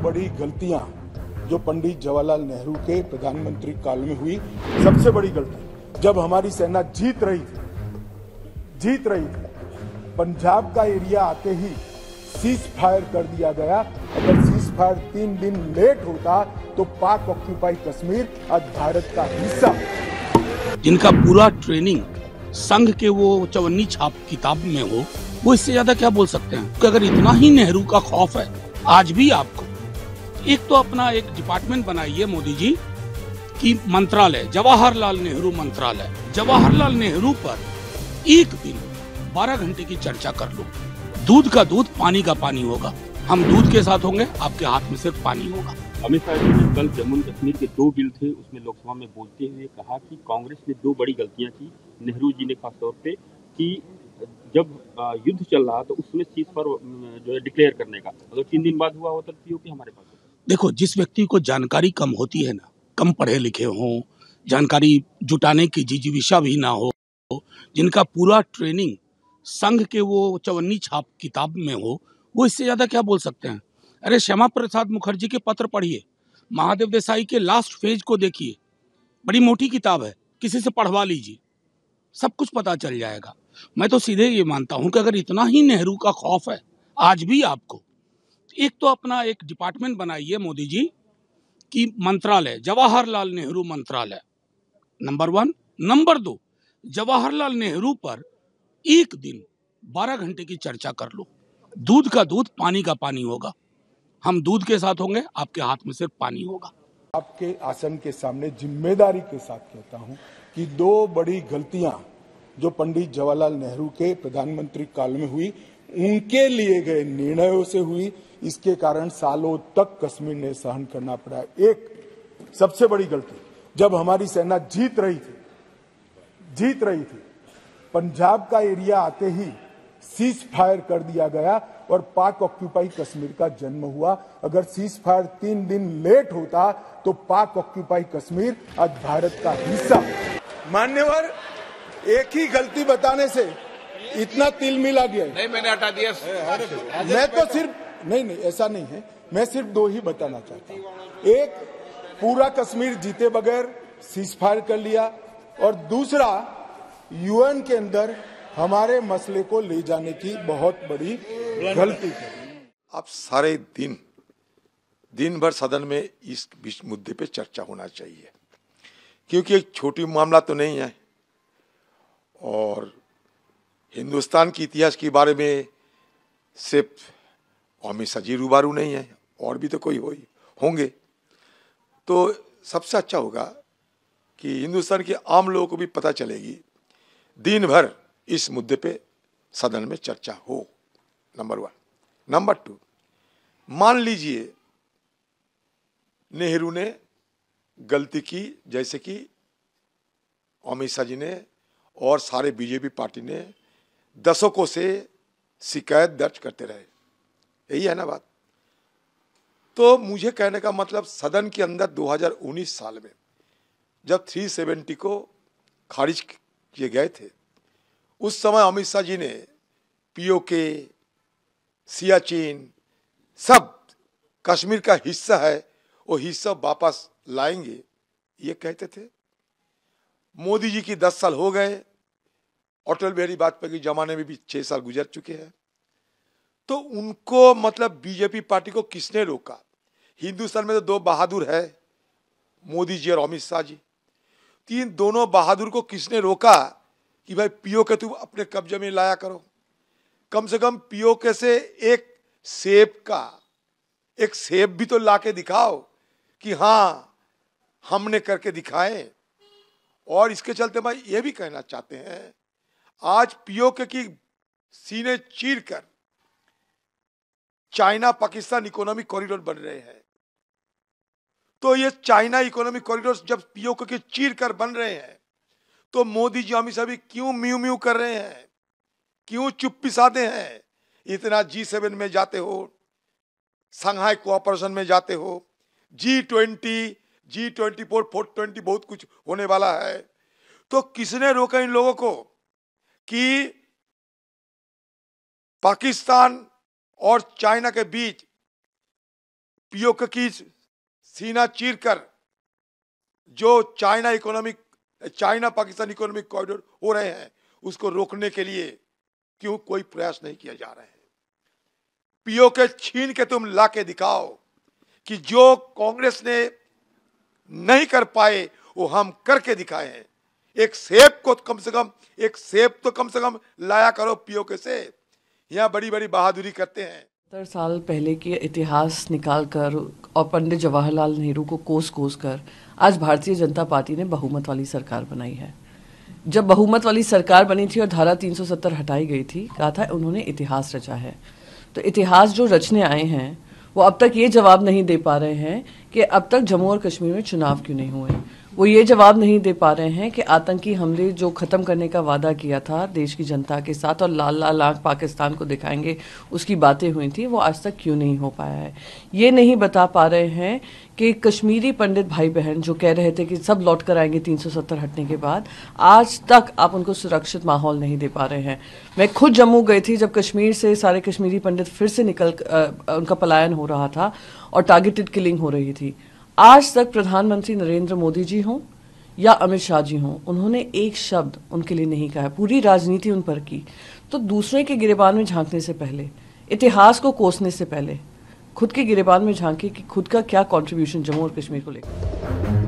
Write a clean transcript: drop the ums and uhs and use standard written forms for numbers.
बड़ी गलतियां जो पंडित जवाहरलाल नेहरू के प्रधानमंत्री काल में हुई, सबसे बड़ी गलती जब हमारी सेना जीत रही थी, पंजाब का एरिया आते ही सीज फायर कर दिया गया। अगर सीज फायर 3 दिन लेट होता तो पाक ऑक्यूपाई कश्मीर आज भारत का हिस्सा, जिनका पूरा ट्रेनिंग संघ के वो 54 छाप किताब में हो, वो इससे ज्यादा क्या बोल सकते हैं? कि अगर इतना ही नेहरू का खौफ है आज भी आपको, एक तो अपना एक डिपार्टमेंट बनाइए मोदी जी की मंत्रालय, जवाहरलाल नेहरू मंत्रालय, जवाहरलाल नेहरू पर एक दिन 12 घंटे की चर्चा कर लो। दूध का दूध, पानी का पानी होगा। हम दूध के साथ होंगे, आपके हाथ में सिर्फ पानी होगा। अमित शाह जी ने कल जम्मू कश्मीर के 2 बिल थे, उसमें लोकसभा में बोलते हुए कहा कि कांग्रेस ने 2 बड़ी गलतियां की, नेहरू जी ने खासतौर पे, कि जब युद्ध चल रहा तो उसमें सीज पर जो है डिक्लेयर करने का, अगर 3 दिन बाद हुआ होता तो पीओके हमारे पास होता। देखो, जिस व्यक्ति को जानकारी कम होती है ना, कम पढ़े लिखे हों, जानकारी जुटाने की जिजीविषा भी ना हो, जिनका पूरा ट्रेनिंग संघ के वो 54 छाप किताब में हो, वो इससे ज्यादा क्या बोल सकते हैं? अरे श्यामा प्रसाद मुखर्जी के पत्र पढ़िए, महादेव देसाई के लास्ट फेज को देखिए, बड़ी मोटी किताब है, किसी से पढ़वा लीजिए, सब कुछ पता चल जाएगा। मैं तो सीधे ये मानता हूं कि अगर इतना ही नेहरू का खौफ है आज भी आपको, एक तो अपना एक डिपार्टमेंट बनाइए मोदी जी की मंत्रालय, जवाहरलाल नेहरू मंत्रालय, नंबर 1। नंबर 2, जवाहरलाल नेहरू पर एक दिन 12 घंटे की चर्चा कर लो। दूध का दूध, पानी का पानी होगा। हम दूध के साथ होंगे, आपके हाथ में सिर्फ पानी होगा। आपके आसन के सामने जिम्मेदारी के साथ कहता हूं कि 2 बड़ी गलतियां जो पंडित जवाहरलाल नेहरू के प्रधानमंत्री काल में हुई, उनके लिए गए निर्णयों से हुई। इसके कारण सालों तक कश्मीर ने सहन करना पड़ा। एक सबसे बड़ी गलती जब हमारी सेना जीत रही थी, पंजाब का एरिया आते ही सीज फायर कर दिया गया और पाक ऑक्यूपाई कश्मीर का जन्म हुआ। अगर सीज फायर 3 दिन लेट होता तो पाक ऑक्यूपाई कश्मीर आज भारत का हिस्सा। मान्यवर, एक ही गलती बताने से इतना तिल मिला गया। नहीं, मैंने हटा दिया। मैं तो सिर्फ नहीं, ऐसा नहीं है। मैं सिर्फ 2 ही बताना चाहता हूं। एक, पूरा कश्मीर जीते बगैर सीज फायर कर लिया, और दूसरा, यूएन के अंदर हमारे मसले को ले जाने की बहुत बड़ी गलती की। आप सारे दिन भर सदन में इस मुद्दे पे चर्चा होना चाहिए, क्योंकि एक छोटी मामला तो नहीं है, और हिंदुस्तान के इतिहास के बारे में सिर्फ अमित शाह जी रूबरू नहीं है, और भी तो कोई होंगे। तो सबसे अच्छा होगा कि हिंदुस्तान के आम लोगों को भी पता चलेगी, दिन भर इस मुद्दे पे सदन में चर्चा हो, नंबर 1। नंबर 2, मान लीजिए नेहरू ने गलती की, जैसे कि अमित शाह जी ने और सारे बीजेपी पार्टी ने दशकों से शिकायत दर्ज करते रहे, यही है ना बात। तो मुझे कहने का मतलब, सदन के अंदर 2019 साल में जब 370 को खारिज किए गए थे, उस समय अमित शाह जी ने पीओके, सियाचिन, सब कश्मीर का हिस्सा है, वो हिस्सा वापस लाएंगे, ये कहते थे। मोदी जी की 10 साल हो गए, अटल बिहारी वाजपेयी के जमाने में भी 6 साल गुजर चुके हैं। तो उनको मतलब बीजेपी पार्टी को किसने रोका? हिंदुस्तान में तो 2 बहादुर है, मोदी जी और अमित शाह जी। दोनों बहादुर को किसने रोका कि भाई पीओके तुम अपने कब्जे में लाया करो? कम से कम पीओके से एक सेब भी तो लाके दिखाओ कि हाँ हमने करके दिखाए। और इसके चलते भाई ये भी कहना चाहते हैं, आज पीओके की सीने चीरकर चाइना पाकिस्तान इकोनॉमिक कॉरिडोर बन रहे हैं। तो ये चाइना इकोनॉमिक कॉरिडोर जब पीओके के चीर कर बन रहे हैं, तो मोदी जी अमित शाह भी क्यों म्यू म्यू कर रहे हैं, क्यों चुप्पी साधे हैं? इतना G7 में जाते हो, संघाई कोऑपरेशन में जाते हो, G20, G24, 420 बहुत कुछ होने वाला है। तो किसने रोका इन लोगों को कि पाकिस्तान और चाइना के बीच पीओके की सीना चीरकर जो चाइना पाकिस्तान इकोनॉमिक कॉरिडोर हो रहे हैं उसको रोकने के लिए क्यों कोई प्रयास नहीं किया जा रहा है। पीओके छीन के तुम लाके दिखाओ कि जो कांग्रेस ने नहीं कर पाए वो हम करके दिखाए हैं। एक सेब तो कम से कम लाया करो पीओके से। यहाँ बड़ी बड़ी बहादुरी करते हैं। 70 साल पहले के इतिहास निकाल कर और पंडित जवाहरलाल नेहरू को कोस कर आज भारतीय जनता पार्टी ने बहुमत वाली सरकार बनाई है। जब बहुमत वाली सरकार बनी थी और धारा 370 हटाई गई थी, कहा था उन्होंने इतिहास रचा है। तो इतिहास जो रचने आए हैं वो अब तक ये जवाब नहीं दे पा रहे हैं कि अब तक जम्मू और कश्मीर में चुनाव क्यों नहीं हुए। वो ये जवाब नहीं दे पा रहे हैं कि आतंकी हमले जो ख़त्म करने का वादा किया था देश की जनता के साथ और लाल लाल आँख पाकिस्तान को दिखाएंगे उसकी बातें हुई थी, वो आज तक क्यों नहीं हो पाया है। ये नहीं बता पा रहे हैं कि कश्मीरी पंडित भाई बहन जो कह रहे थे कि सब लौट कर आएंगे 370 हटने के बाद, आज तक आप उनको सुरक्षित माहौल नहीं दे पा रहे हैं। मैं खुद जम्मू गई थी जब कश्मीर से सारे कश्मीरी पंडित फिर से उनका पलायन हो रहा था और टारगेटेड किलिंग हो रही थी। आज तक प्रधानमंत्री नरेंद्र मोदी जी हों या अमित शाह जी हों, उन्होंने एक शब्द उनके लिए नहीं कहा। पूरी राजनीति उन पर की। तो दूसरे के गिरेबान में झांकने से पहले, इतिहास को कोसने से पहले खुद के गिरेबान में झांके कि खुद का क्या कंट्रीब्यूशन जम्मू और कश्मीर को लेकर।